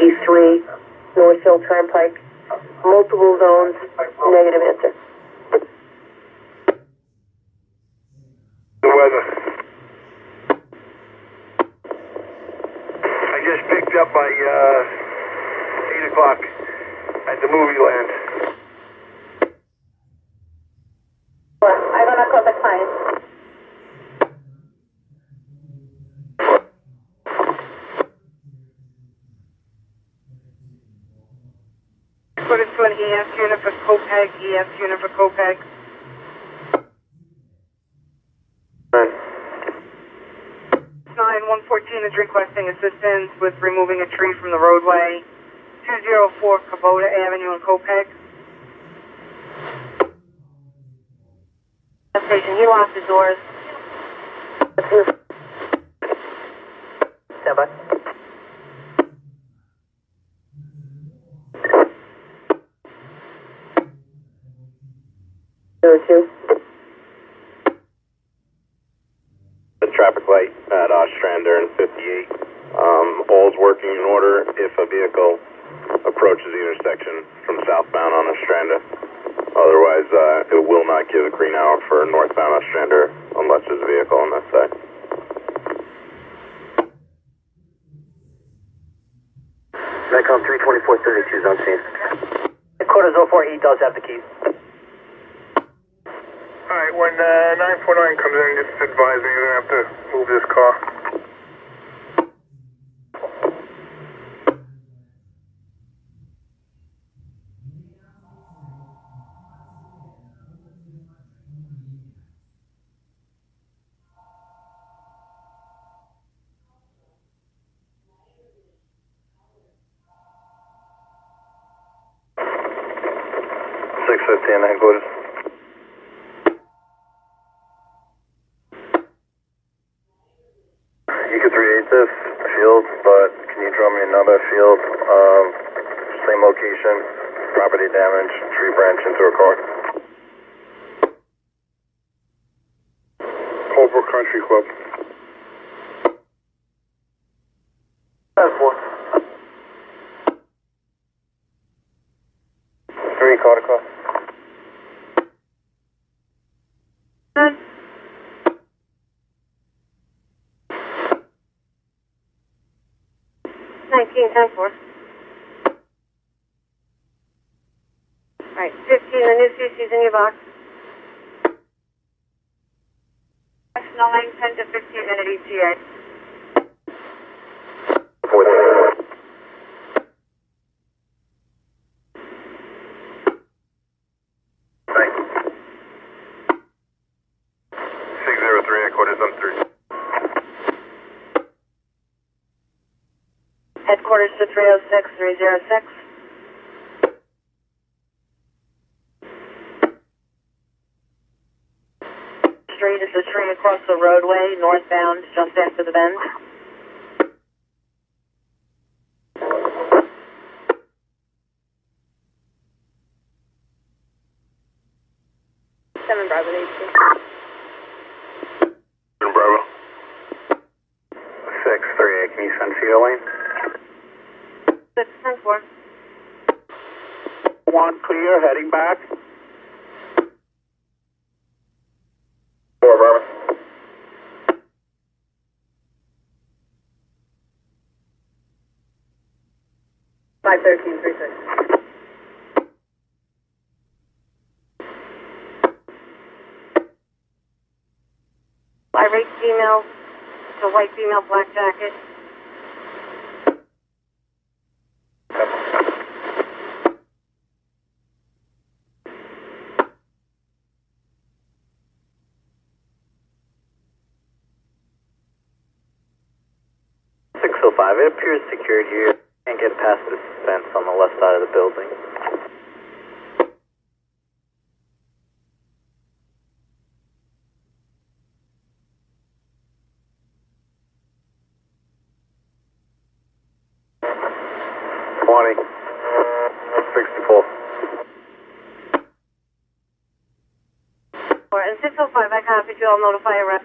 63, North Hill Turnpike. Multiple zones, negative answer. The weather. I just picked up by 8 o'clock at the movie land. I'm gonna call the client. Put it to an EF unit for Copeg, EF unit for Copeg. 9114 is requesting assistance with removing a tree from the roadway. 204 Kubota Avenue in Copeg. Station, he locked the doors. Stand by. Two. The traffic light at Ostrander and 58. All's working in order if a vehicle approaches the intersection from southbound on Ostrander. Otherwise, it will not give a green hour for northbound Ostrander unless there's a vehicle on that side. Nikon 32432 is on scene. Headquarters 04, he does have the keys. Alright, when 949 comes in, just advise me, you're gonna have to move this car. Headquarters. You could 38 this field, but can you draw me another field? Same location, property damage, tree branch into a car. Cobra Country Club. 4. 3, car to car. 1910-4. Alright, 15, the new CC's in your box. 9, 10 to 15 minute ETA. Thanks. 603, headquarters on 3. Headquarters to 306, 306. Street is the tree across the roadway, northbound, just after the bend. Seven Bravo 82. Bravo. 638, can you send Cedar Lane? 610-4. 1 clear, heading back. 4, Bravo. Five 13, 36. Irate female, the white female, black jacket. It appears secured here. Can't get past this fence on the left side of the building. And 605, I copied you. I'll notify a rep.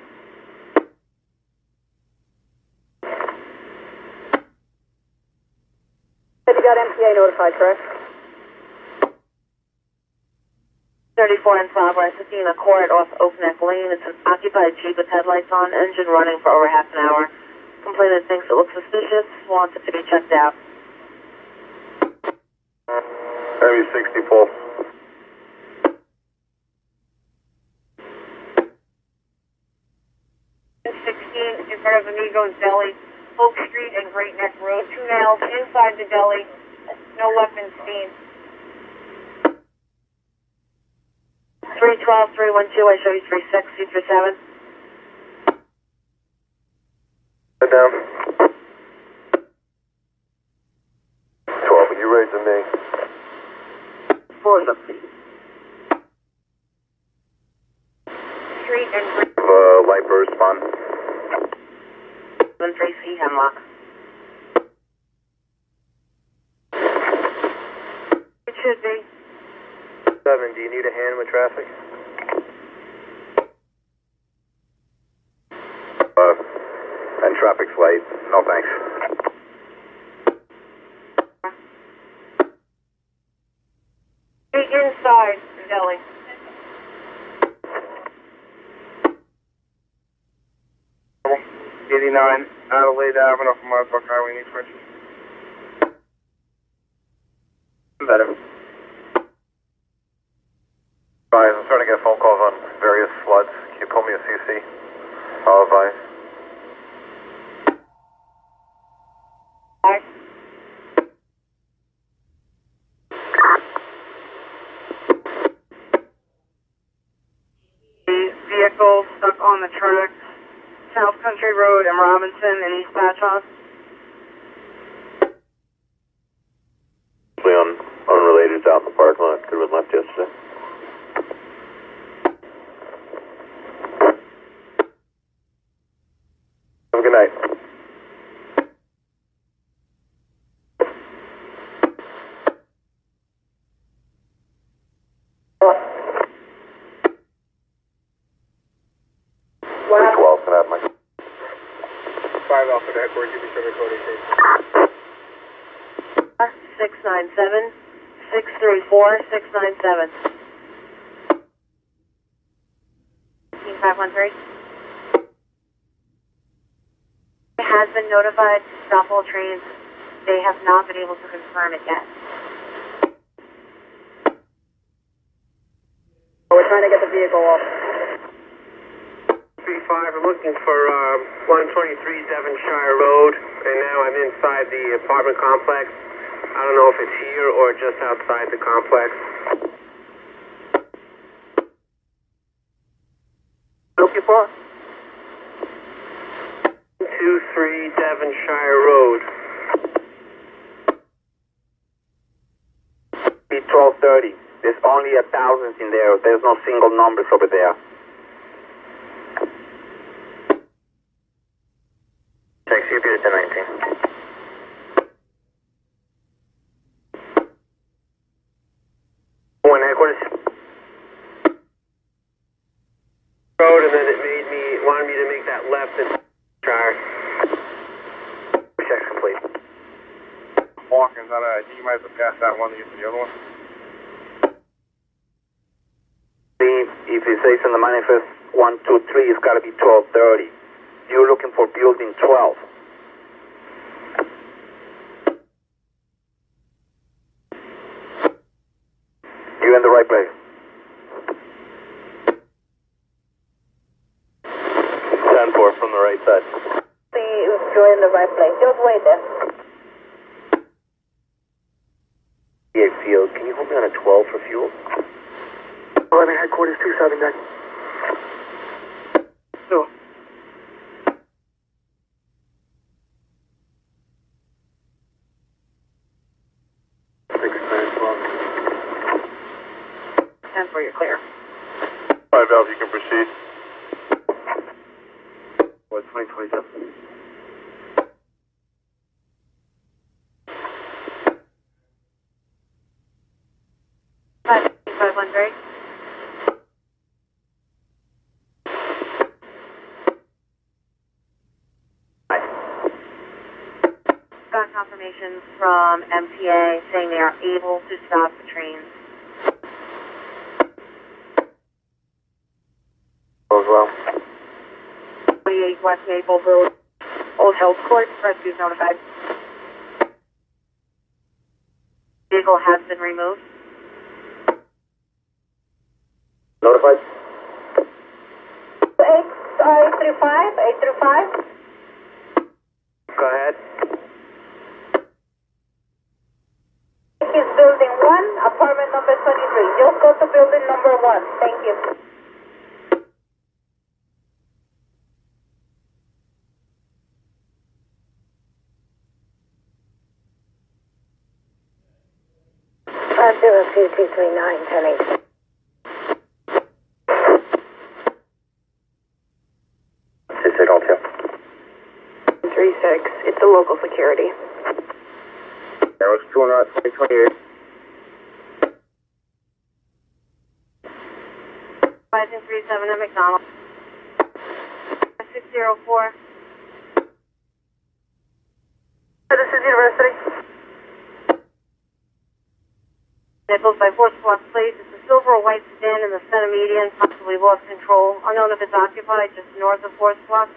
got MTA notified, correct? 34 in Southwest, 15 a court off Oak Neck Lane. It's an occupied Jeep with headlights on, engine running for over half an hour. Complainant thinks it looks suspicious, wants it to be checked out. Heavy 64. And 16 in front of Amigos Deli, Oak Street and Great Neck Road. 2 nails inside the deli. No weapons seen. 312, 312, I show you 36, you 37. Sit down. 12, are you ready to me? 4 up. Street and Great. Light burst respond. 3C Hemlock. It should be. 7, do you need a hand with traffic? And traffic's light. No thanks. Street inside the deli. '89 Adelaide Avenue off Montauk Highway, need switches. Better. Advise, I'm starting to get phone calls on various floods. Can you pull me a CC? I'll advise. The vehicle stuck on the track, South Country Road and Robinson and East Patchogue. On unrelated out in the parking lot. Could have been left yesterday. Have a good night. Wow. 12, can I have my... 5 Alpha Network, give me 697, 634, 697. 513. It has been notified to stop all trains. They have not been able to confirm it yet. We're trying to get the vehicle off. 35, I'm looking for 123 Devonshire Road, and now I'm inside the apartment complex. I don't know if it's here or just outside the complex. Looking for? 123 Devonshire Road. Be 1230. There's only 1,000 in there. There's no single numbers over there. Thanks, you appear to 1019. One headquarters. Road, and then it wanted me to make that left and Shire. Check's complete. Hawkins on I think you might have passed that one to get to the other one. See, if it says in the manifest 123, it's got to be 1230. You're looking for building 12. You're in the right place. 10-4 from the right side. See, you're in the right place. Just wait there. EA Field, can you hold me on a 12 for fuel? 11 headquarters 279. Sure. And for you're clear. 5 Alpha, you can proceed. What, 2027? Five 513. got confirmations from MTA saying they are able to stop the trains. As well. 28 West Maple Road, Old Hills Court, rescue is notified. Vehicle has been removed. Notified? 835. Go ahead. Is building 1, apartment number 23. Just go to building number 1. Thank you. Five 02239 10 Signal 2. 36. It's a local security. Arrows 2028. 5237 at McDonald. 604. This is University. Vehicles by 4 squad plates. It's a silver or white sedan in the center median, possibly lost control. Unknown if it's occupied, just north of 4 squad.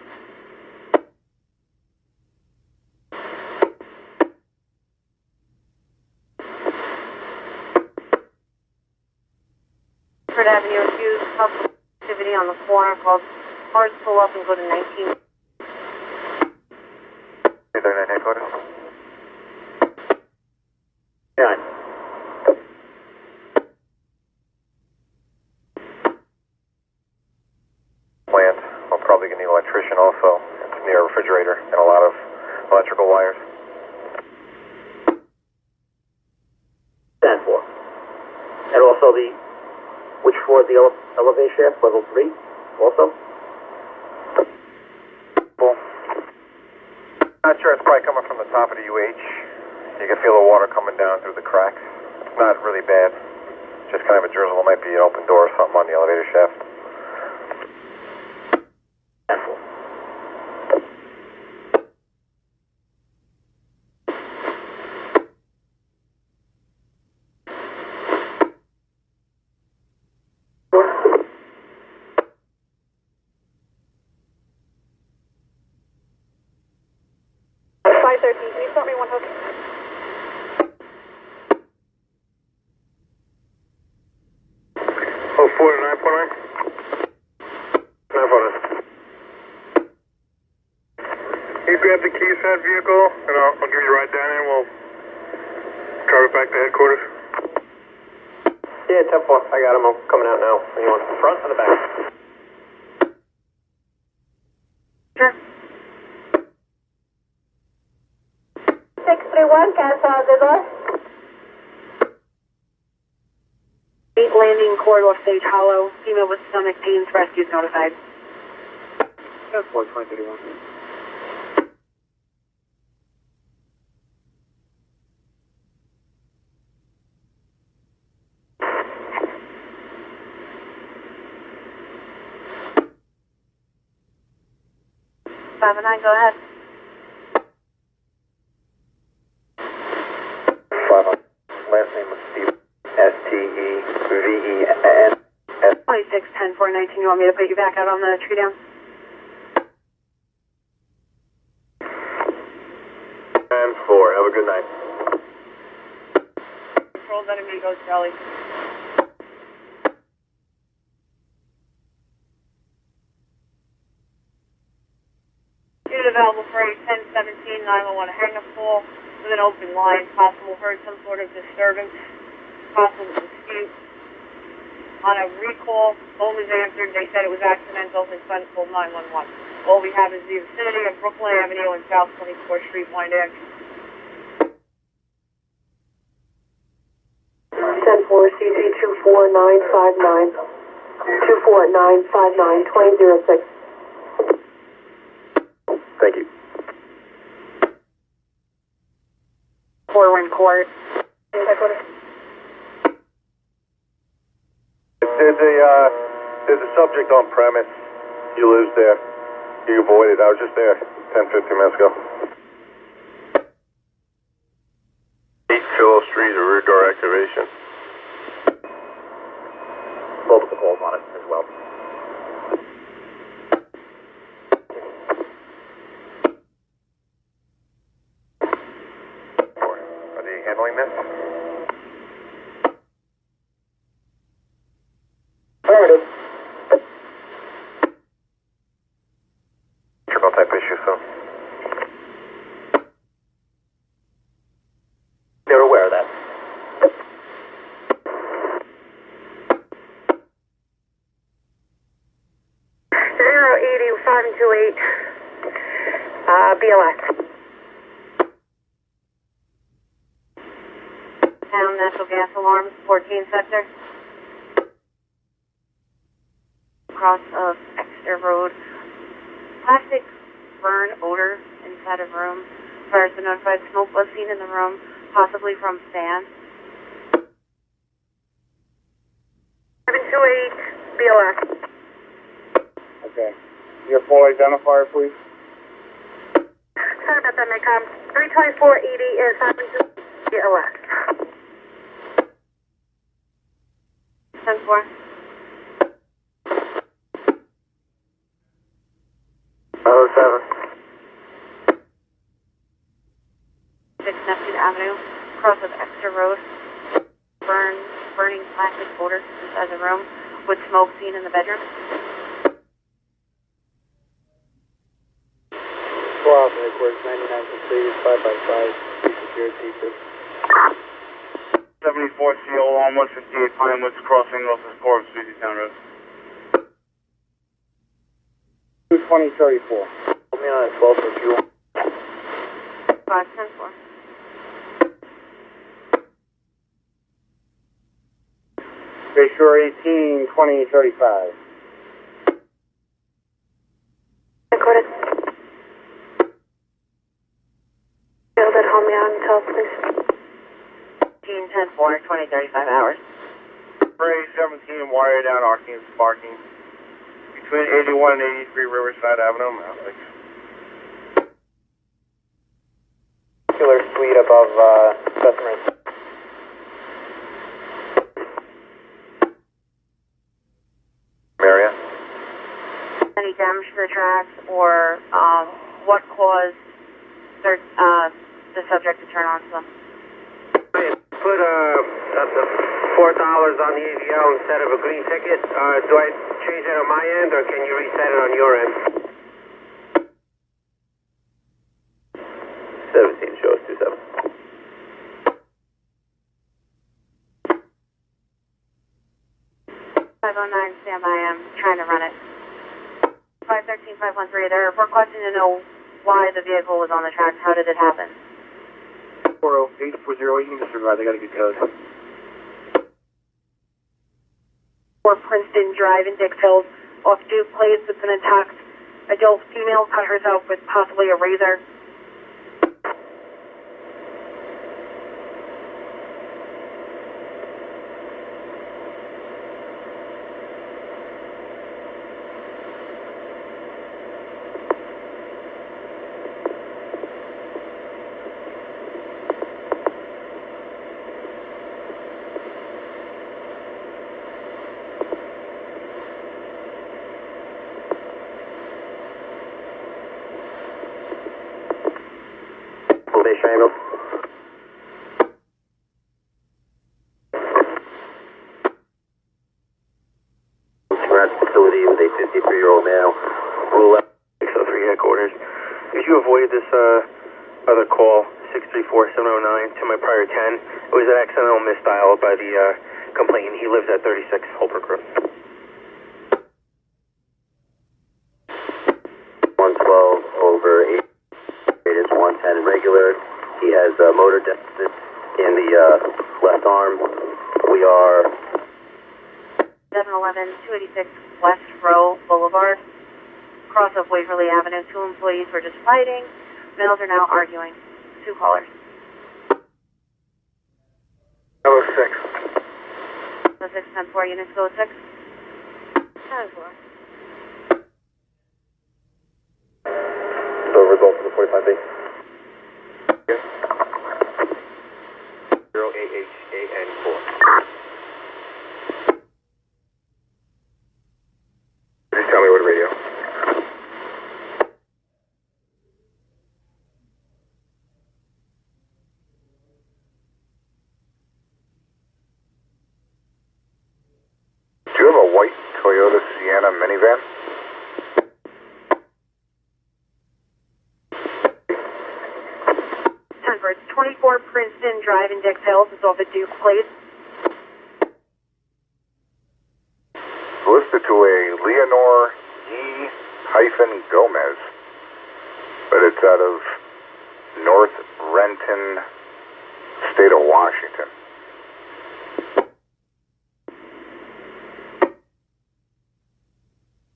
Avenue accused possible activity on the corner called cars pull up and go to 19. 339 headquarters. Yeah. Plant. I'm probably going to need an electrician also. It's near a refrigerator and a lot of electrical wires. 10-4. And also which floor is the elevator shaft? Level 3 also? Cool. Not sure, it's probably coming from the top of the UH. You can feel the water coming down through the cracks. It's not really bad. Just kind of a drizzle. It might be an open door or something on the elevator shaft. 10-4. Oh, 4 to 949? 949. You grab the keys for that vehicle, and I'll give you a ride down there, and we'll drive it back to headquarters. Yeah, 10-4. I got him. I'm coming out now. You want the front or the back? Sure. 631, cancel the door. 8 landing corridor stage hollow. Female with stomach pains, rescue is notified. 10-4, 2031. Five and 9, go ahead. 5 on. Last name was Steve. S-T-E-V-E-N. 26, 10, 4, 19. You want me to put you back out on the tree down? 10-4. Have a good night. Controls at Amigos Deli. Unit available for a 1017 911 hang-up call with an open line. Possible heard some sort of disturbance, possible dispute. On a recall, phone was answered. They said it was accidental. His son called 911. All we have is the vicinity of Brooklyn Avenue and South 24th Street, Wyandotte. 10-4, CC 24959. 24959, 2006. Thank you. Forward court. There's a subject on premise. He lives there. You avoided. I was just there 10, 15 minutes ago. Bell Street, a rear door activation. Multiple calls on it as well. Are they handling this? Affirmative. Triple type issue, so. They're aware of that. BLS. Town natural gas alarms, 14 sector. Cross of Exeter Road. Plastic burn odor inside of room. Fire has been notified. Smoke was seen in the room, possibly from fan. 728 BLS. Okay. Your full identifier, please. Sorry about that, Macom. 32480 is 728 BLS. 10-4. 07. 6 Neptune Avenue, cross of Exeter Road. Burning plastic odor inside the room, with smoke seen in the bedroom. Wow, headquarters 99 completed, 5x5, secured deeper. 74 CO on 158 Pinewood's crossing off the Suburbs, Town Road. 22034. Hold me on at 12 for fuel. 5-10-4. Bayshore 18, 2035. Recorded. Build at home until please. 10-4, 20-35 hours. Ray 17, wire down, arcing and sparking. Between 81 and 83 Riverside Avenue, Mount Lakes. Killer suite above customers. Maria? Any damage to the tracks, or what caused the subject to turn on to them? Put $4 on the AVL instead of a green ticket. Do I change that on my end, or can you reset it on your end? 17 shows 27. 509, stand by. I'm trying to run it. 513, 513. They're requesting to know why the vehicle was on the tracks. How did it happen? 40840, you can disregard. They got a good code. 4 Princeton Drive in Dix Hills, off Duke Place with an intact adult female cut herself with possibly a razor. Triangle. Scratch facility with a 53-year-old male. Rule 603 headquarters. If you avoided this other call, 634-709, to my prior 10, it was an accidental misdial by the complainant. He lives at 36 Holbrook Road. 112 over 8. It is 110 regular. He has a motor deficit in the left arm. We are 711, 286 West Row Boulevard, cross of Waverly Avenue. 2 employees were just fighting. Males are now arguing. 2 callers. 06. 06, 10-4, units go 6. 10-4. the results of the 45B. 08 AHAN4. Just tell me what radio. Do you have a white Toyota Sienna minivan? It's 24 Princeton Drive in Dix Hills. It's off a Duke plate. Listed to a Leonore E-Gomez, but it's out of North Renton, state of Washington.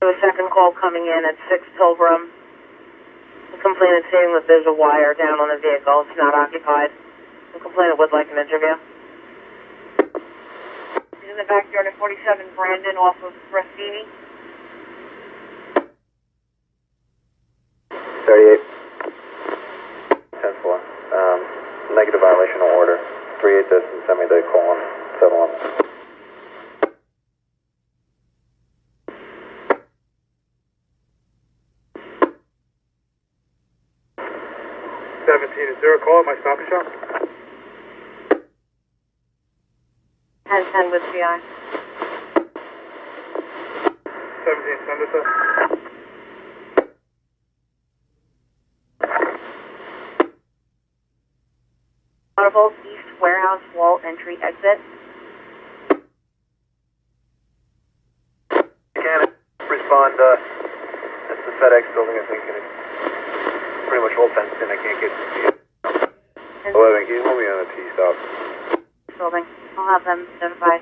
A second call coming in at 6 Pilgrim. The complainant stating that there's a wire down on the vehicle. It's not occupied. The complainant would like an interview. He's in the backyard of 47 Brandon off of Rustini. 38. 10-4. Negative violation of order. 38 distance, semi-day colon, 711. Is there a call at my stop and shop? 10-10 with CI. 17, send us up. Audible East Warehouse Wall Entry Exit. Can't respond, that's the FedEx building, I think, and it's pretty much all fenced in. I can't get to see it. 11, can you hold me on a T-stop? Building. I'll have them identify.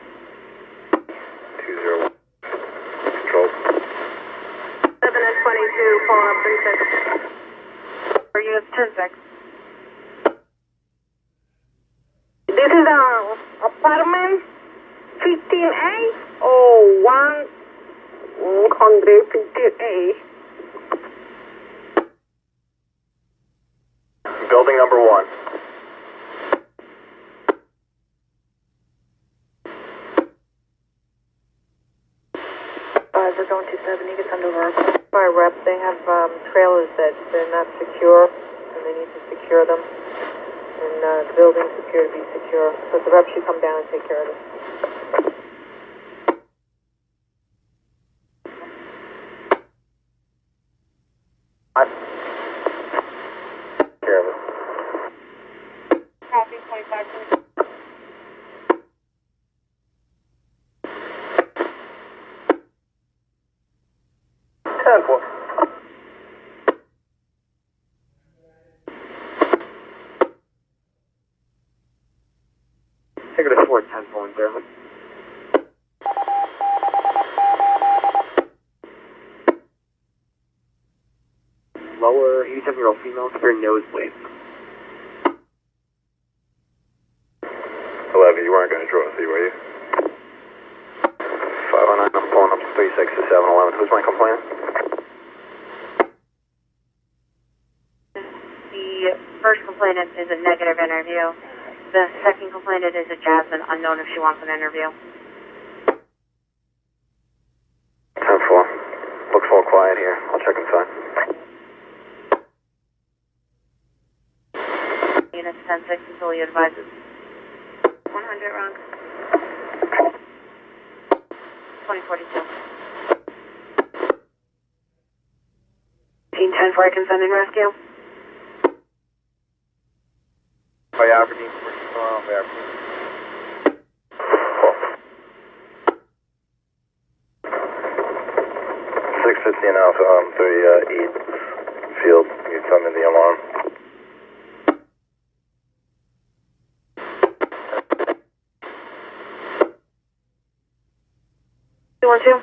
201. Control. 7 and 22, phone up 36. For units 10-6. This is apartment 15A or 158A. Building number 1. They're going to 7. You can send over my rep. They have trailers that they're not secure, and they need to secure them. And the building's appear to be secure. So the rep should come down and take care of this. Care of it. Copy 25 minutes. Take it to 4, 10 phone there. Lower 87-year-old female, severe nosebleed. 11, you weren't going to draw a C, were you? 509, I'm pulling up 36 to 711. Who's my complainant? The first complainant is a negative interview. The second complainant is a Jasmine, unknown if she wants an interview. 10-4. Looks all quiet here. I'll check inside. Units 10-6 until he advises. 100 wrong. 2042. 10-10 for I can send in rescue. By Aberdeen, by Aberdeen. 615 Alpha, 38 field. You can tell me the alarm. 212.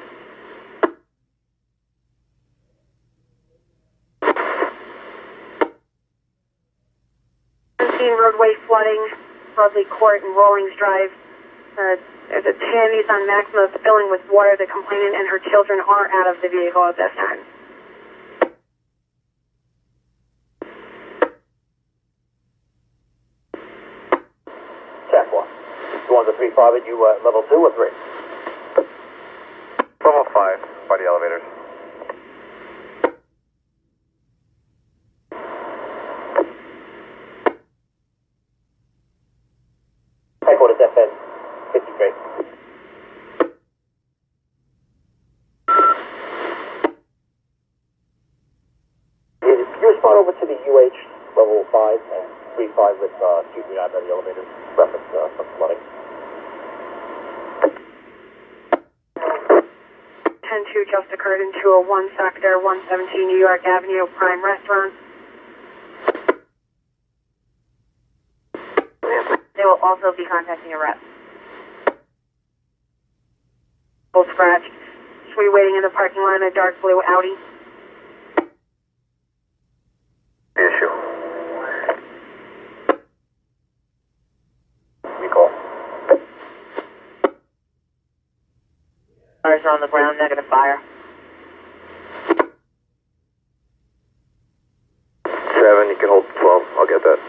Roadway flooding, Broadley Court and Rawlings Drive. There's a tan Nissan Maxima filling with water. The complainant and her children are out of the vehicle at this time. Check 1. You want the 3-5 at you level 2 or 3? Level 5 by the elevators. Headquarters FN 53. Can you respond over to the UH level 5 and 3-5 with Q39 by the elevators? Reference some flooding. 10-2 just occurred in 201 sector, 117 New York Avenue, Prime Restaurant. They will also be contacting a rep. Full scratched. Should we waiting in the parking lot in a dark blue Audi? Issue. Recall. Cars are on the ground, negative fire. 7, you can hold 12. I'll get that.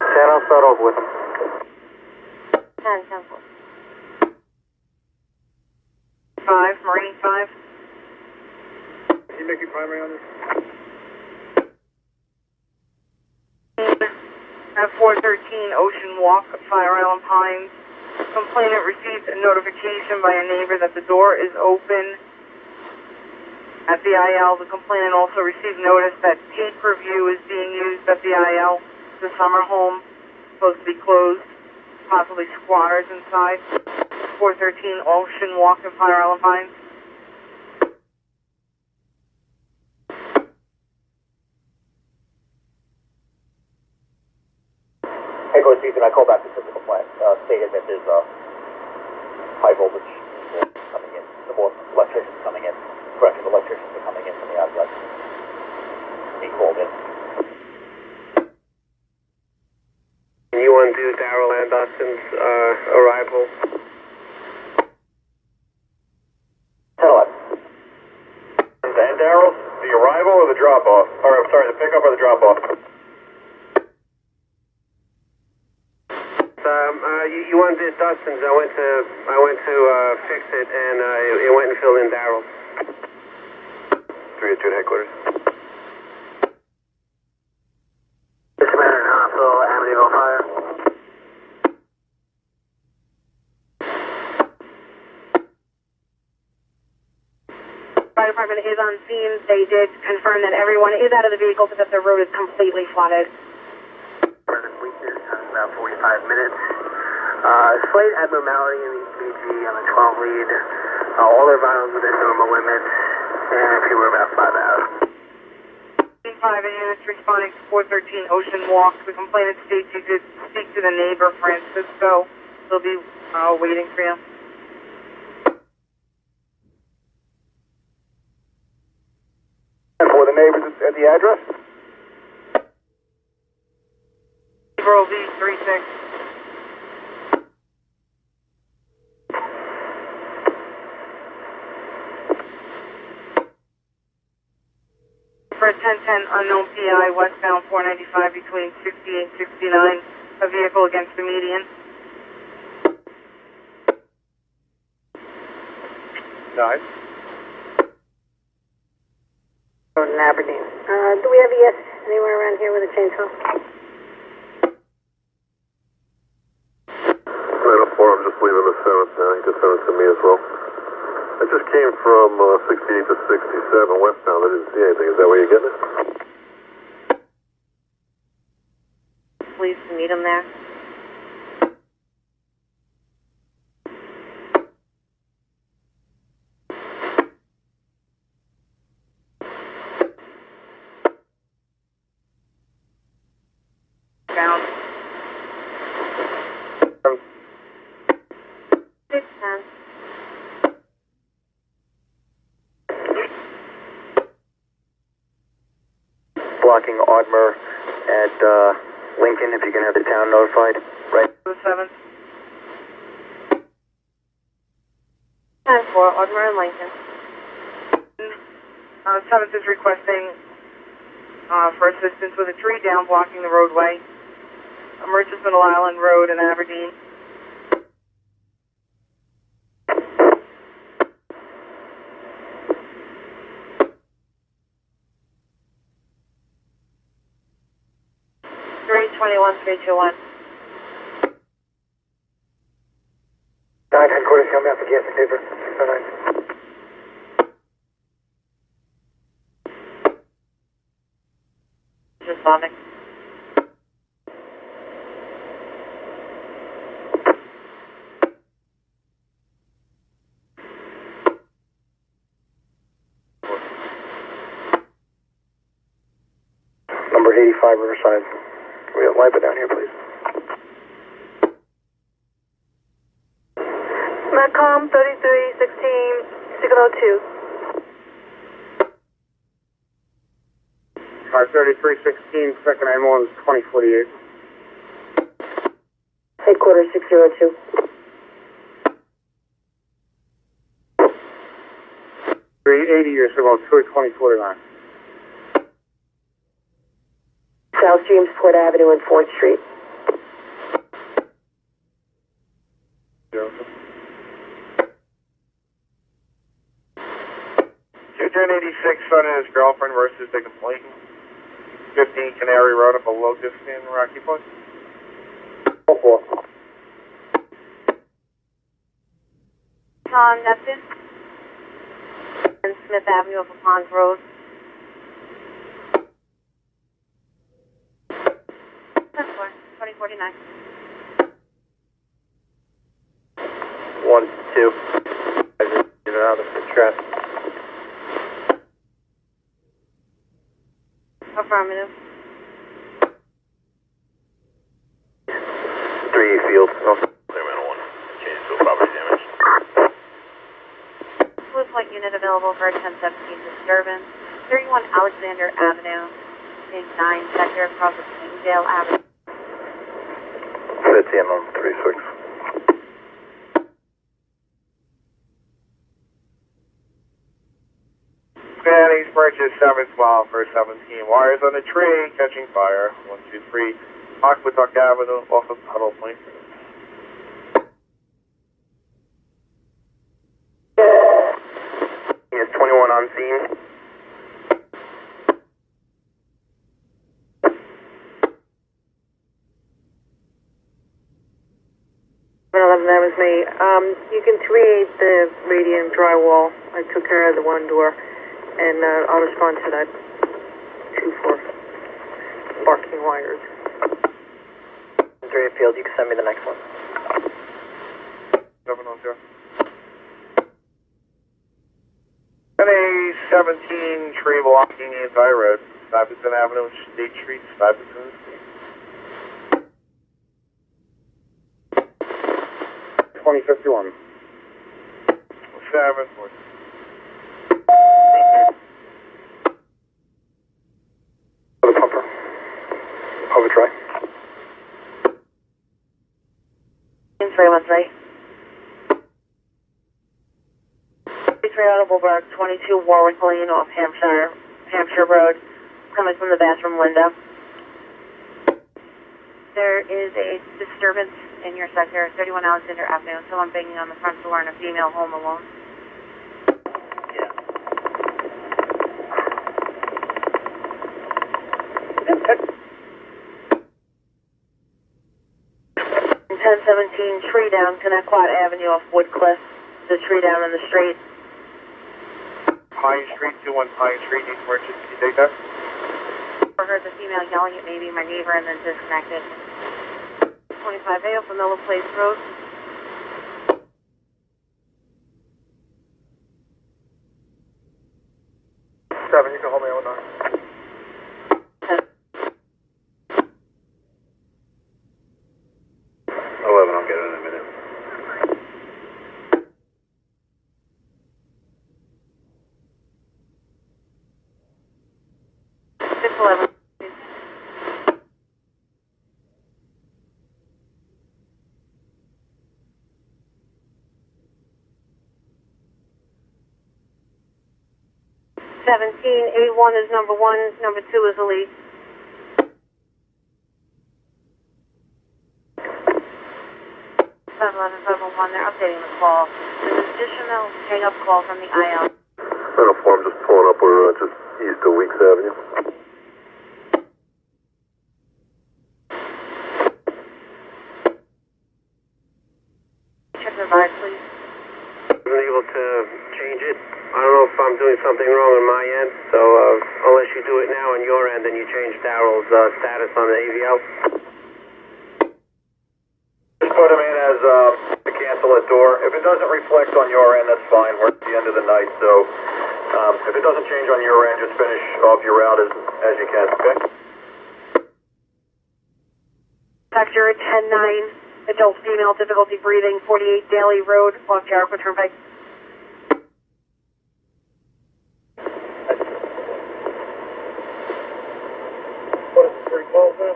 10, I'll start over with them. 10, 5, Marine 5. Can you make me primary on this? At 413 Ocean Walk, Fire Island Pines. Complainant received a notification by a neighbor that the door is open at the IL. The complainant also received notice that pay-per-view is being used at the IL. The summer home supposed to be closed, possibly squatters inside. 413 Ocean Walk in Fire Island Pines. Headquarters Houston, I call back the physical plant. Stated that there's high voltage coming in. The more electricians coming in. Correction, electricians are coming in from the outside. He called in. Can you undo Darrell and Dustin's arrival? 10-11. And Darrell, the arrival or the drop-off? Or, I'm sorry, the pickup or the drop-off? You undid Dustin's. I went to fix it, and it went and filled in Darrell's. 3 at 2 at headquarters. Commander in Hospital, Amityville Fire. Fire department is on scene. They did confirm that everyone is out of the vehicle because the road is completely flooded. About 45 minutes. Slight abnormality in the EKG on the 12 lead. All their vitals within normal limits, and we were about 5 hours. 5 units responding to 413 Ocean Walk. The complainant states you did speak to the neighbor, Francisco. They'll be waiting for you. And for the neighbors at the address? April V36. For a 1010 unknown PI westbound 495 between 68 and 69, a vehicle against the median. 9. Road in Aberdeen. Do we have ES anywhere around here with a chainsaw? Right up 4, I'm just leaving the 7th now. He just sent it to me as well. I just came from 68 to 67 westbound. I didn't see anything. Is that where you're getting it? Please meet him there. Down. 610. Blocking Ardmore at Lincoln, if you can have the town notified. Right. The 7th. 10-4, Ardmore and Lincoln. 7th is requesting for assistance with a tree down blocking the roadway. Merchants Middle Island Road in Aberdeen. Three 321. 9 headquarters, coming out for gas and paper. 609. Responding. Number 85 Riverside. Can we have LIPA down here, please? Metcom 3316 602. Car 3316, second ambulance 2048. Headquarters 602. Years ago, 2049. South Jamesport Avenue and 4th Street. 21086 son and his girlfriend versus the complainant. 15 Canary Road up a Locust in Rocky Point. 04. Tom Neptune. And Smith Avenue up Ponds Road. That's 2049. 1, 2. I just get out of the trap. Affirmative. 3 field. Clearman 1. Change to property damage. Blue Point unit available for a 1017 disturbance. 31 Alexander Avenue in 9 sector across the Springdale Avenue. 15 on 36. Spanish purchase 712 for 17. Wires on the tree catching fire. 123 Aqueduct Avenue off of Puddle Point. Yes, 21 on scene. That was me. You can 38 the radiant drywall. I took care of the one door, and I'll respond to that 2-4 barking wires. 3 field, you can send me the next one. 710. NA-17 tree blocking the entire road. Stuyvesant Avenue and State Street, Stuyvesant. 2051. 7, 4. For the pumper. Over try. 313. 33 Audible Park, 22 Warwick Lane off Hampshire Road, coming from the bathroom window. There is a disturbance in your sector, 31 Alexander Avenue. Someone banging on the front door and a female home alone. Yeah. 1017 tree down, Connecticut Avenue off Woodcliff. The tree down in the street. Pine Street, 21 Pine Street, East Merchant. Can you take that? I heard the female yelling at maybe my neighbor and then disconnected. 25A off Miller Place Road. 7, you can hold me on 9. 11, I'll get it in a minute. A1 is number 1, number 2 is Elite. 511-511, they're updating the call. There's an additional hang-up call from the IL. Uniform just pulling up. We're just east of Weeks Avenue. Check the ride, please. I'm able to change it. I don't know if I'm doing something wrong on my end, so unless you do it now on your end, then you change Daryl's status on the AVL. Just put him in as to cancel that door. If it doesn't reflect on your end, that's fine. We're at the end of the night, so if it doesn't change on your end, just finish off your route as you can, okay? Sector 10-9, adult female, difficulty breathing, 48 Daly Road, off Jericho Turnpike. What is it, 312 now?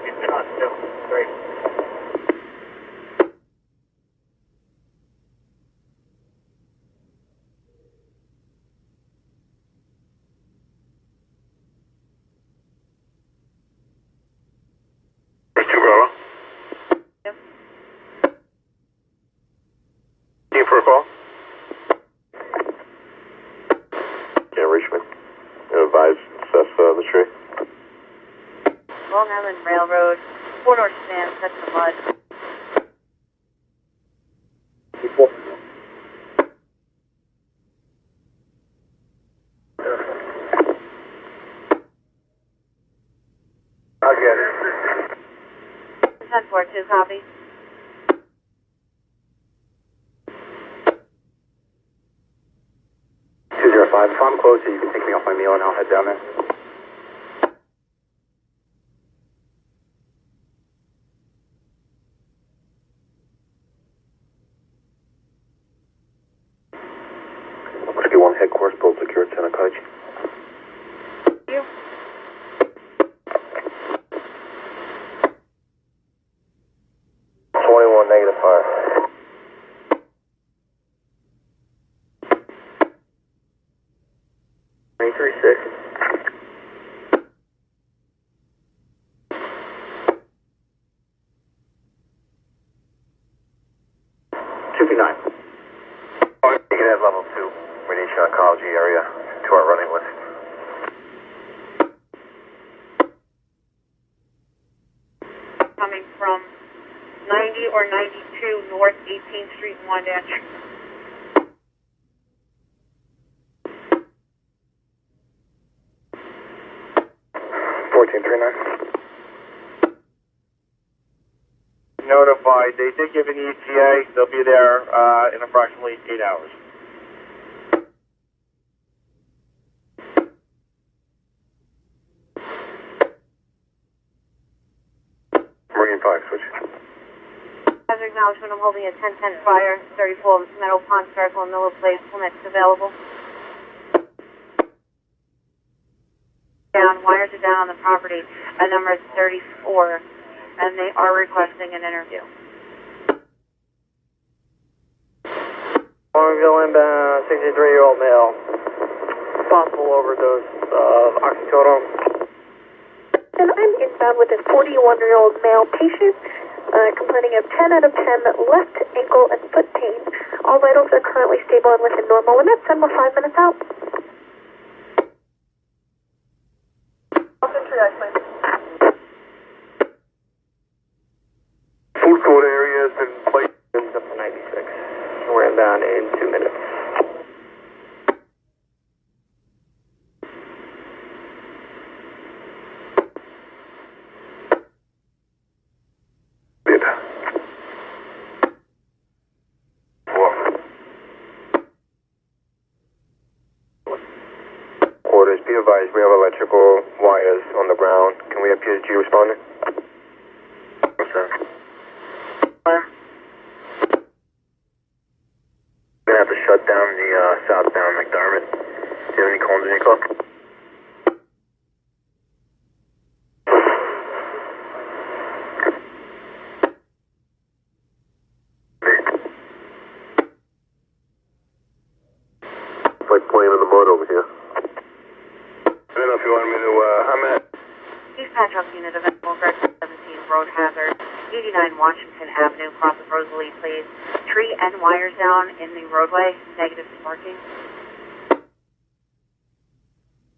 It's been on still. Great. There's 2 Bravo. Yep. Team for a call? Can't reach me. Advise assess the tree. Long Island Railroad, 4 North Stand, set in the mud. I'll get it. 10-4, 2, copy. If I'm closer, you can take me off my meal and I'll head down there. Whiskey 1 headquarters, both secure, 10 Cottage. Thank you. Negative fire. You can add level 2 radiation oncology area to our running list. Coming from 90 or 92 North 18th Street in Wandash. Notified. They did give an ETA. They'll be there in approximately 8 hours. Marine 5, switch. As acknowledgement, I'm holding a 1010 fire, 34 Meadow Pond Circle in Miller Place, permits available. Down, wires are down on the property at number 34, and they are requesting an interview. Longville inbound, 63-year-old male. Possible overdose of oxycodone. And I'm inbound with a 41-year-old male patient complaining of 10 out of 10 left ankle and foot pain. All vitals are currently stable and within normal limits, and we're 5 minutes out. Food court area has been placed. Up to 96. We're inbound in 2 minutes. Quarters, be advised, we have electrical wires on the ground. Can we have PSG responding? What's that? We're gonna have to shut down the southbound McDermott. Do you have any cones in your car? It's like playing in the mud over here. I don't know if you wanted me to, I'm at Dispatch truck unit available, 17 road hazard. 89 Washington Avenue, cross of Rosalie, please. Tree and wires down in the roadway, negative parking.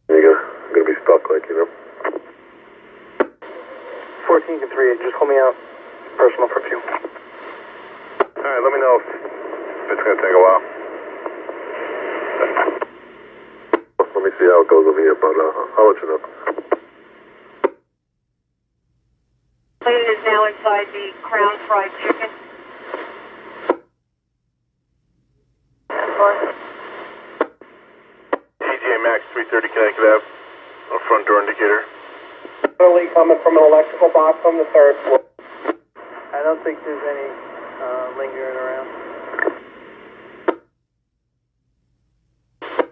There you go. I'm gonna be stuck, like, you know. 14 to 38, just hold me out. Personal for a few. Alright, let me know if it's gonna take a while. Let me see how it goes over here, but I'll let you know. Plane is now inside the Crown Fried Chicken. TJ Max 330 Connecticut Ave. A front door indicator. Early coming from an electrical box on the third floor. I don't think there's any lingering around.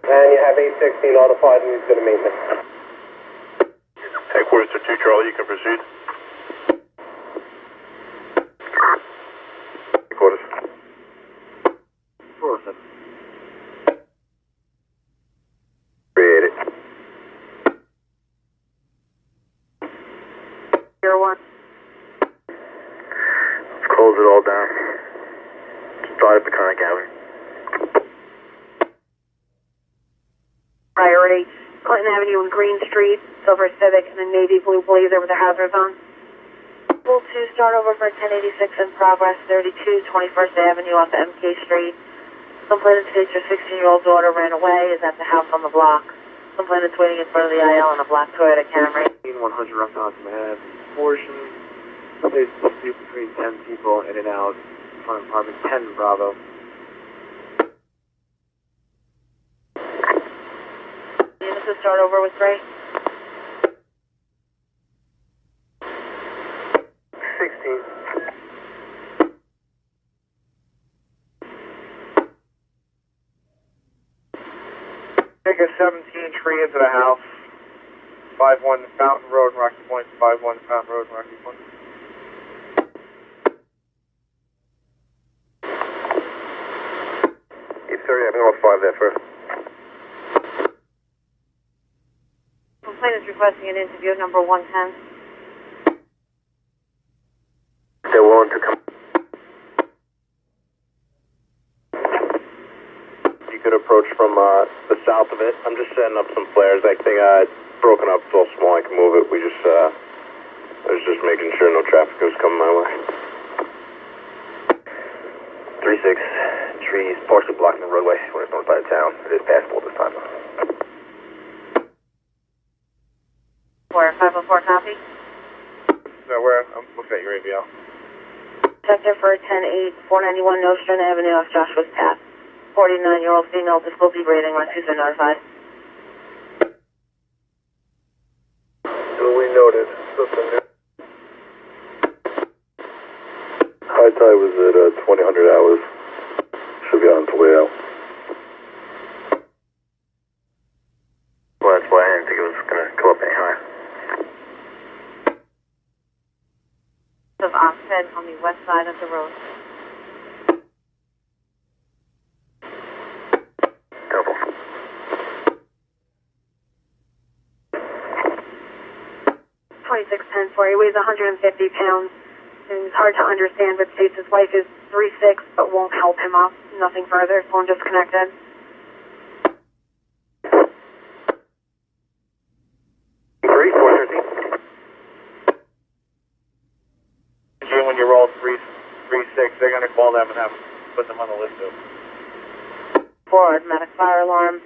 And you have 816 notified and he's going to maintenance. Headquarters to 2 Charlie, you can proceed. Headquarters. 407. Create it. 01. Let's close it all down. Start at the current cabin. Priority, Clinton Avenue and Green Street, Silver Civic, and a navy blue Blazer with a hazards on. Pool 2, start over for 1086 in progress, 32 21st Avenue off MK Street. Complainant states your 16-year-old daughter ran away, is at the house on the block. Complainant's waiting in front of the IL in a black Toyota Camry. 100 Rock House Ave. Portion. There's a dispute between 10 people in and out. Front apartment 10 Bravo. Units to start over with Gray. 16. Take a 17 tree into the house. 51 Fountain Road, Rocky Point. 51 Fountain Road, Rocky Point. 830, I'm going to 5 there first. Complainant is requesting an interview, number 110. They're willing to come. You could approach from the south of it. I'm just setting up some flares. I think it's broken up. It's all small. I can move it. I was just making sure no traffic was coming my way. 3-6. Trees partially blocking the roadway when it's north side of town. It is passable this time. 504 copy. No, I'm looking at your ABL. Detective for 108 491 Nostrand Avenue off Joshua's Path. 49-year-old female, disclosure rating, rescues are notified. Duly noted. High tide was at 2000 hours. Should be on its way out. Well, that's why I didn't think it was going to come up any higher. Of Oxford on the west side of the road. Double. 2610 for he weighs 150 pounds. And it's hard to understand, but states his wife is 3'6", but won't help him up. Nothing further. Phone disconnected. Three, 413. When you roll 3-6, they're going to call them and have put them on the list too. 4, automatic fire alarm.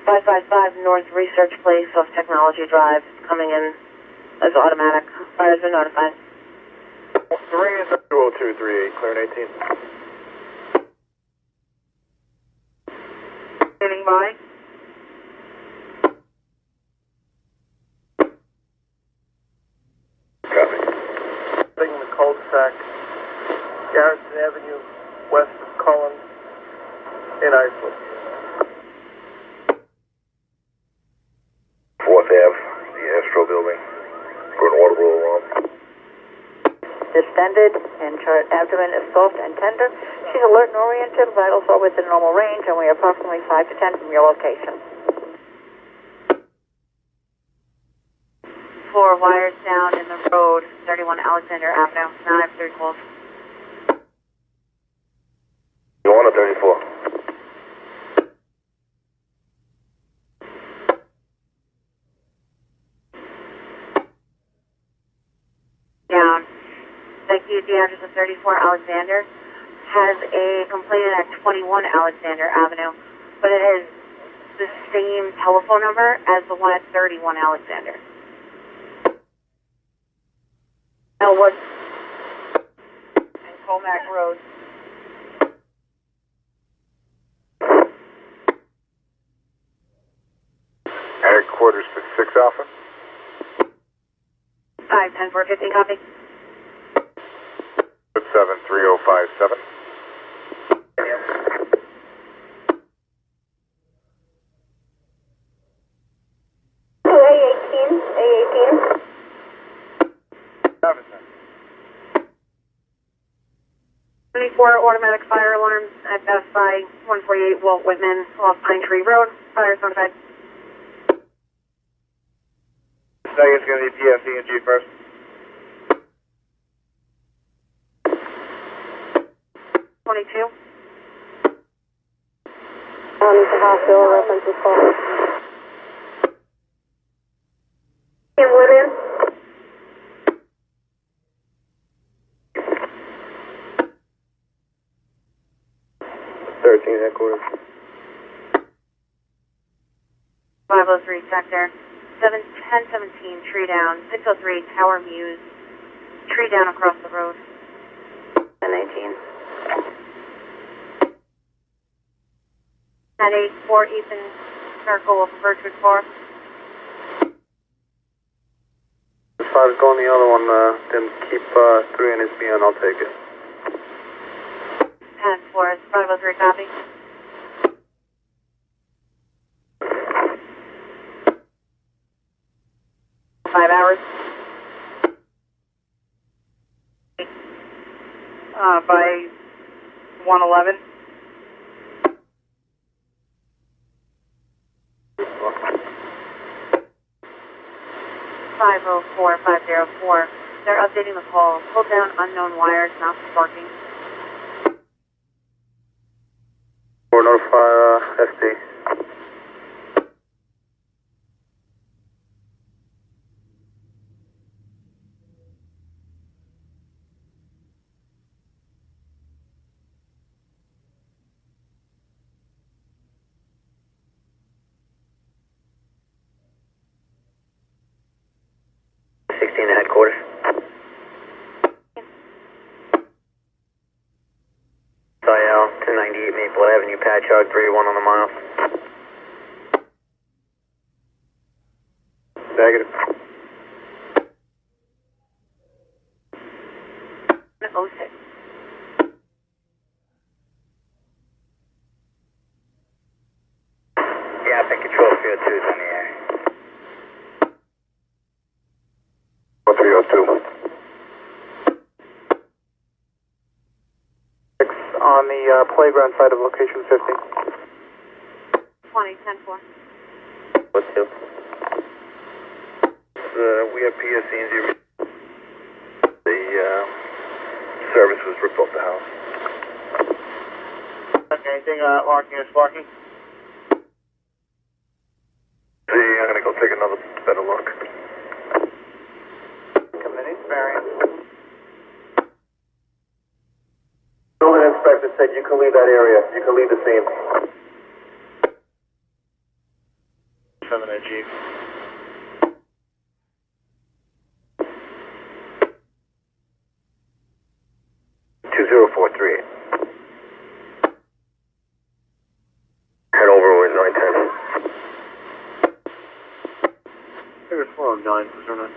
555 North Research Place off Technology Drive. Coming in as automatic. Fires are notified. 3 is 20238, clearing 18. Standing by. Copy. Taking the cul-de-sac, Garrison Avenue, west of Cullen, in Iceland. 4th Ave, the Astro building. For an audible alarm. Distended and abdomen is soft and tender. She's alert and oriented. Vitals are within normal range, and we are approximately 5 to 10 from your location. 34 wires down in the road, 31 Alexander Avenue. Now I have 3 calls. You want a 34? Down. The address of 34 Alexander has a complaint at 21 Alexander Avenue, but it has the same telephone number as the one at 31 Alexander. Elwood and Comac Road. Headquarters to 6 Alpha. 5-10-4-15, copy. 73057. A18. 24 automatic fire alarms at Best Buy, 148 Walt Whitman, off Pine Tree Road. Fire is notified. Second's going to be PFC and G first. 22. The hospital reference is called. Kim Woodman. Headquarters. 503 sector. 1017 tree down. 603 Tower Muse. Tree down across the road. 1018. 1084 Ethan Circle of Birchwood Forest. 5's going the other one, then keep 3 in his BN, I'll take it. 10-4 is 503 copy. Five hours. By 111. $504-504. They're updating the call. Pull down unknown wires, not sparking. Or notify SD. Headquarters. Sayal, 298 Maple Avenue, patch hog, 3-1 on the mile. Negative. 06. Yeah, I think control field 2 is on the air. 1302. 6 on the playground side of location 50. 20, 10-4. What's 2? We have PSC and Z. The service was ripped off the house. Okay, anything marking or sparking? See, I'm gonna go take another better look. Building inspector said you can leave that area. You can leave the scene. 7 at G. Head over with 910. Here's 409, was there not?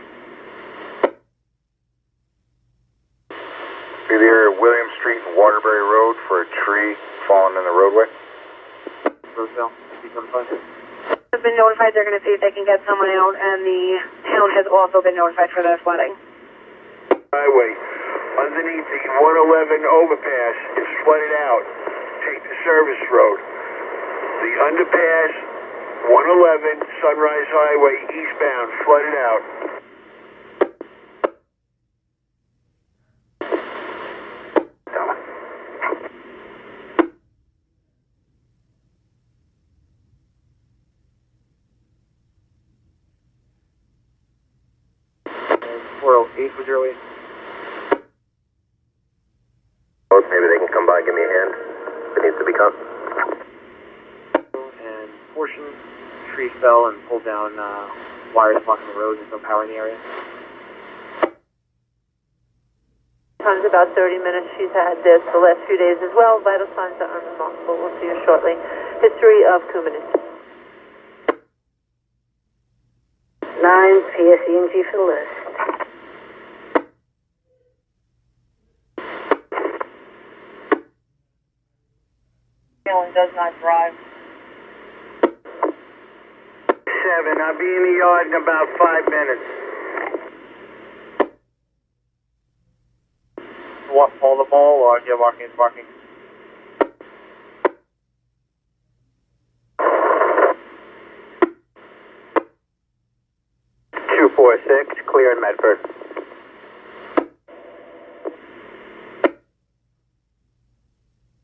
See the area of William Street and Waterbury Road for a tree falling in the roadway? Rosedale, Has been notified they're going to see if they can get someone out, and the town has also been notified for their flooding. Highway, underneath the 111 overpass is flooded out. Take the service road. The underpass, 111 Sunrise Highway eastbound, flooded out. 808. Maybe they can come by and give me a hand if it needs to be cut. And portion, tree fell and pulled down wires blocking the road. There's no power in the area. Time's about 30 minutes. She's had this the last few days as well. Vital signs are unremarkable. We'll see you shortly. History of Coumadin. 9 PSE&G for the list. Feeling does not drive. 7. I'll be in the yard in about 5 minutes. What, pull the ball or you're walking and parking? Clear in Medford.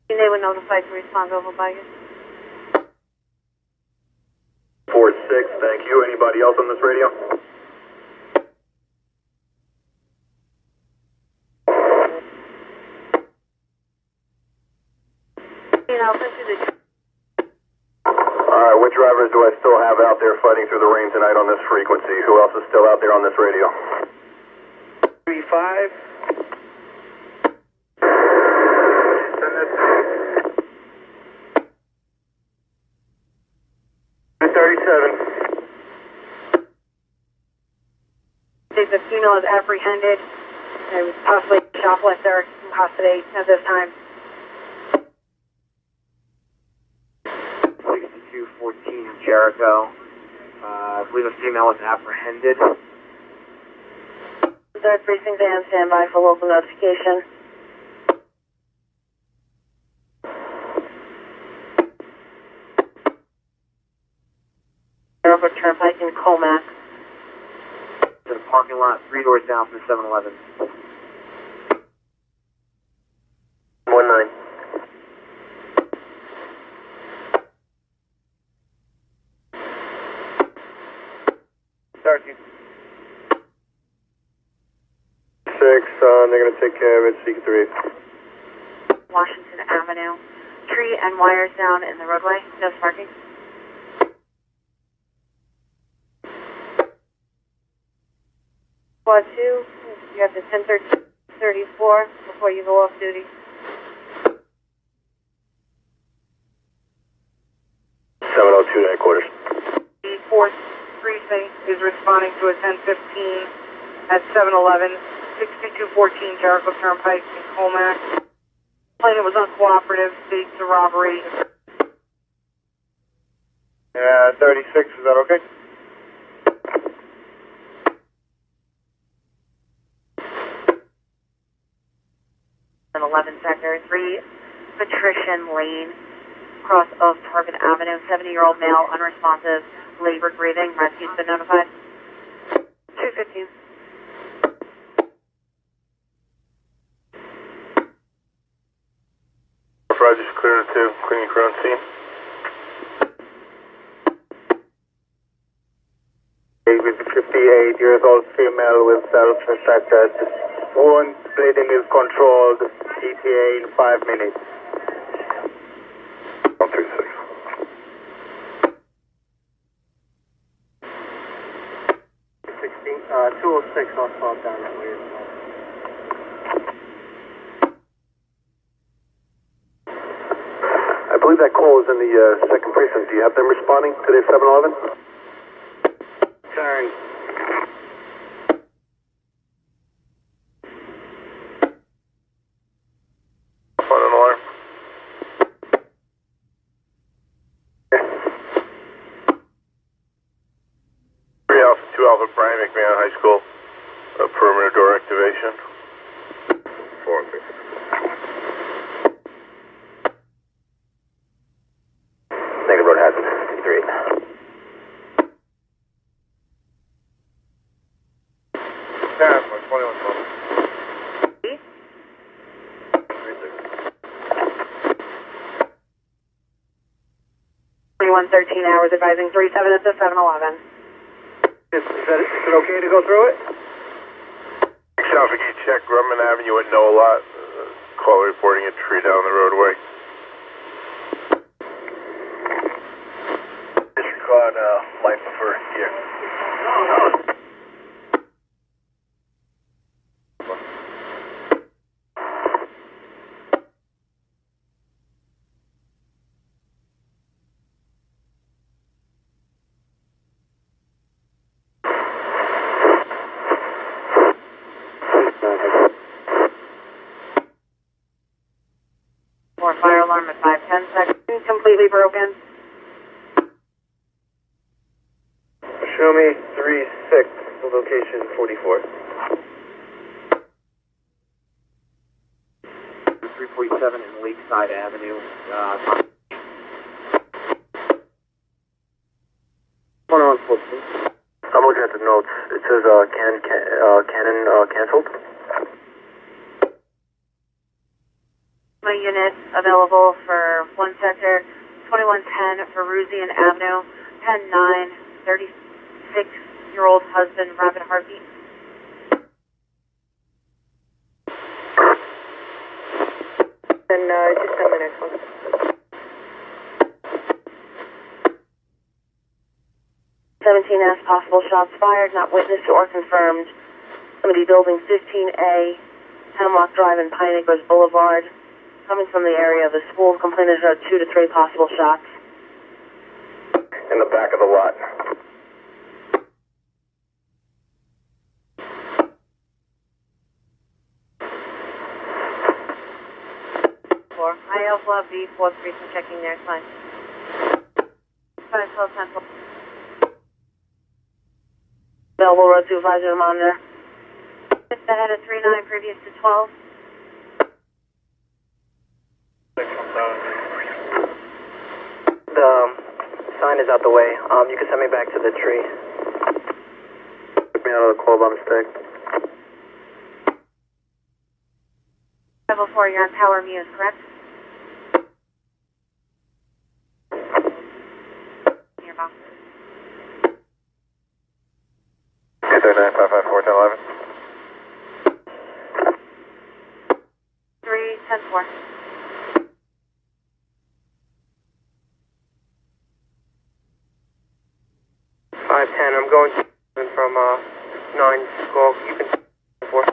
They were notified to respond over by you. 4-6, thank you. Anybody else on this radio? Alright, what drivers do I still have out there fighting through the rain tonight on this frequency? Who else is still out there on this radio? 3-5. 37. The female is apprehended and possibly shoplifter in custody at this time. 6214 Jericho. I believe a female was apprehended. 3rd precinct and standby for local notification. Jericho Turnpike in Comac. To the parking lot, 3 doors down from the 7-Eleven. 1-9. They're going to take care of it, CQ3. Washington Avenue. Tree and wires down in the roadway. No sparking. Squad 2, you have the 10:34 before you go off duty. 702 to headquarters. The 4th precinct is responding to a 1015 at 711, 6214 Jericho Turnpike in Comac. Claimant was uncooperative, staged a robbery. Yeah, 36, is that okay? And 11 Sector 3, Patrician Lane, cross of Target Avenue, 70-year-old male, unresponsive, labored breathing, rescue's been notified. 215. Roger's clear to 2, cleaning crew on scene. 58-year-old female with self-infected. Wound bleeding is controlled. ETA in 5 minutes. 136. 206 northbound down that way as well. I believe that call is in the 2nd precinct. Do you have them responding to the 7-Eleven? Turn. On an alarm. Three Alpha, 2 Alpha, Brian McMahon High School. Perimeter door activation. 4 and 6. Negative road hazard, 53. Yeah, 21. 2113 hours advising 37 at the 7-Eleven. Is it okay to go through it? Traffic, you check Grumman Avenue at No Lot. Call reporting a tree down the roadway. Disregard light preferred gear. Fire alarm at 5:10 seconds. Completely broken. Show me 3-6, the location 44. 347 in Lakeside Avenue. Corner on 14. I'm looking at the notes. It says Canon canceled. My unit available for one sector, 2110 for Rusian Avenue, 10-9, 36-year-old husband, rapid heartbeat. Then just send the next one. 17 as possible shots fired, not witnessed or confirmed. Somebody building 15A, Hemlock Drive and Pine Acres Boulevard. Coming from the area of the school, complainants are 2 to 3 possible shots. In the back of the lot. I also have the 4th precinct checking their sign. 512 Central. Available road supervisor to monitor. Just ahead of 39 previous to 12. The sign is out the way. You can send me back to the tree. Took me out of the call by mistake. 504, you're on Tower Muse, correct? Your box. 239-554-1011. 3-10-4. 510, I'm going from 9 Skull. You can 4.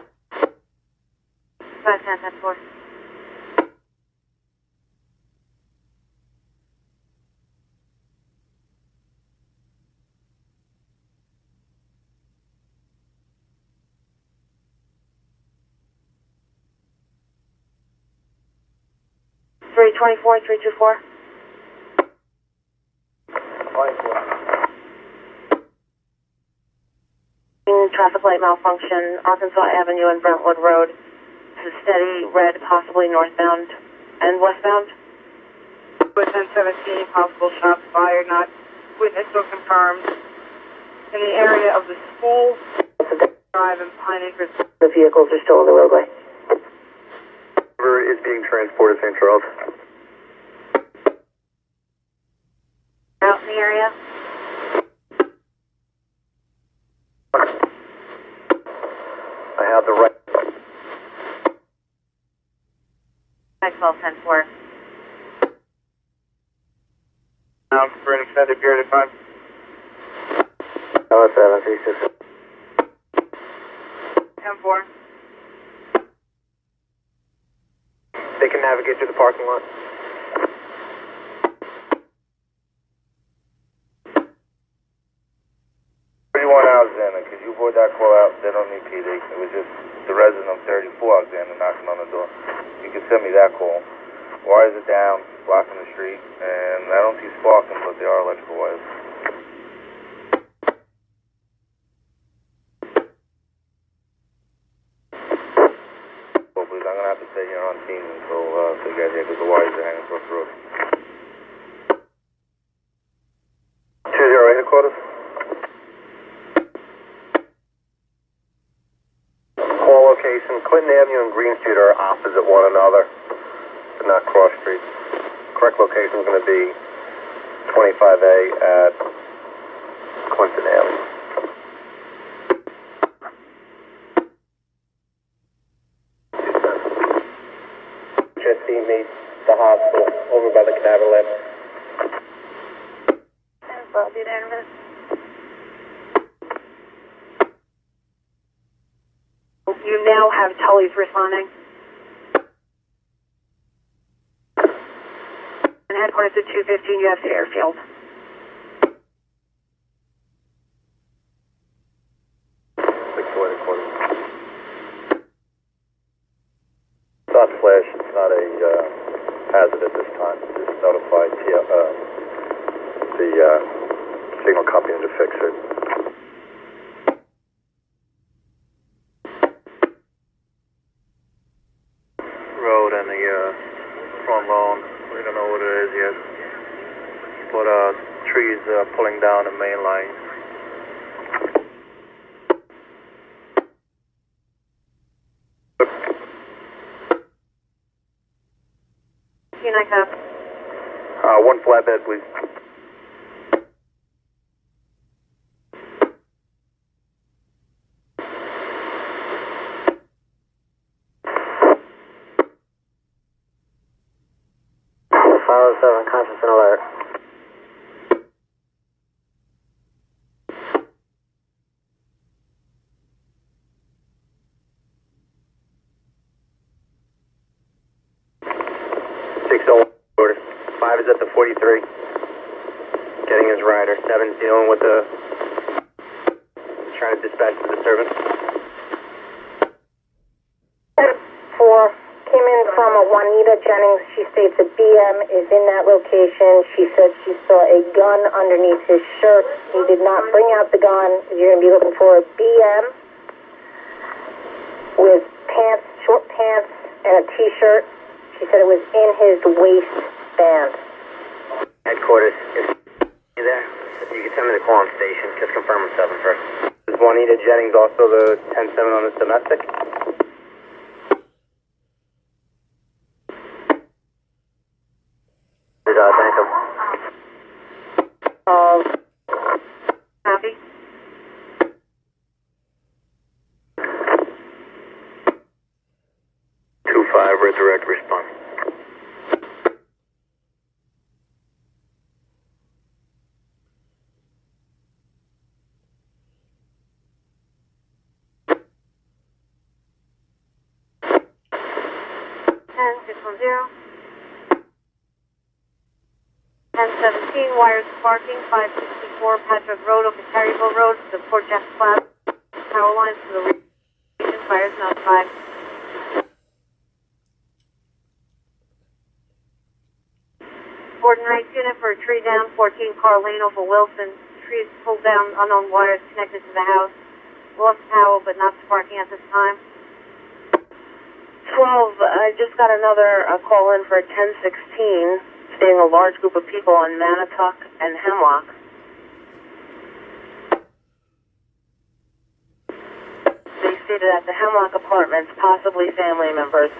5-10-4. Three 24, 324. 24. Traffic light malfunction, Arkansas Avenue and Brentwood Road. This is steady red, possibly northbound and westbound. With 1017, possible shots fired, not witnessed or confirmed. In the area of the school, Drive and Pine Acres. The vehicles are still in the roadway. Is being transported to St. Charles. Out in the area. I have the right. 5-12-10-4. For an extended period of time. 736. 10-4. They can navigate through the parking lot. Alexander, could you board that call out? They don't need PD. It was just the resident of 34 Alexander knocking on the door. You can send me that call. Wires are down, blocking the street, and I don't see sparking, but they are electrical wires. Well, please, I'm going to have to stay here on Teams until they get here because the wires are hanging across the road. 208 headquarters. Location, Clinton Avenue and Green Street are opposite one another, but not cross streets. Correct location is going to be 25A at Clinton Avenue. ESC meets the hospital over by the cadaver lab. I'll be there in a minute. You now have Tully's responding. And headquarters at 215, you have the airfield. It's not flash, it's not a hazard at this time. Just notify the signal company to fix it. Road and the front lawn, we don't know what it is yet. But trees pulling down the main line. One flatbed, please. Follow 7, conscious and alert. Order. 5 is at the 43. Getting his rider. 7's dealing with the... trying to dispatch the disturbance. 4 came in from a Juanita Jennings. She states a BM is in that location. She said she saw a gun underneath his shirt. He did not bring out the gun. You're going to be looking for a BM with pants, short pants, and a t-shirt. She said it was in his waistband. Headquarters, is you there? You can send me the call on station. Just confirm with 7 first. Is Juanita Jennings also the 10-7 on this domestic? Thank you. Copy. 2-5, we're direct response. Zero. 1017, wires sparking, 564 Patrick Road, Okeechobee Road, the Port Jeff Plaza, power lines to the region, fires notified. Coordinate unit for a tree down, 14 car lane over Wilson, trees pulled down, unknown wires connected to the house, lost power but not sparking at this time. 12, I just got another call in for 1016, seeing a large group of people on Manitouk and Hemlock. They stated at the Hemlock apartments, possibly family members.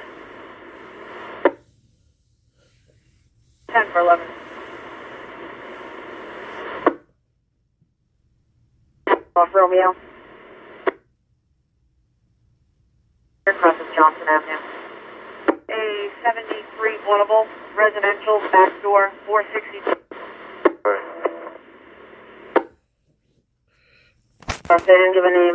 10 for 11. Off Romeo. Across of Johnson Avenue. A 73 audible, residential, back door, 462. They didn't give a name.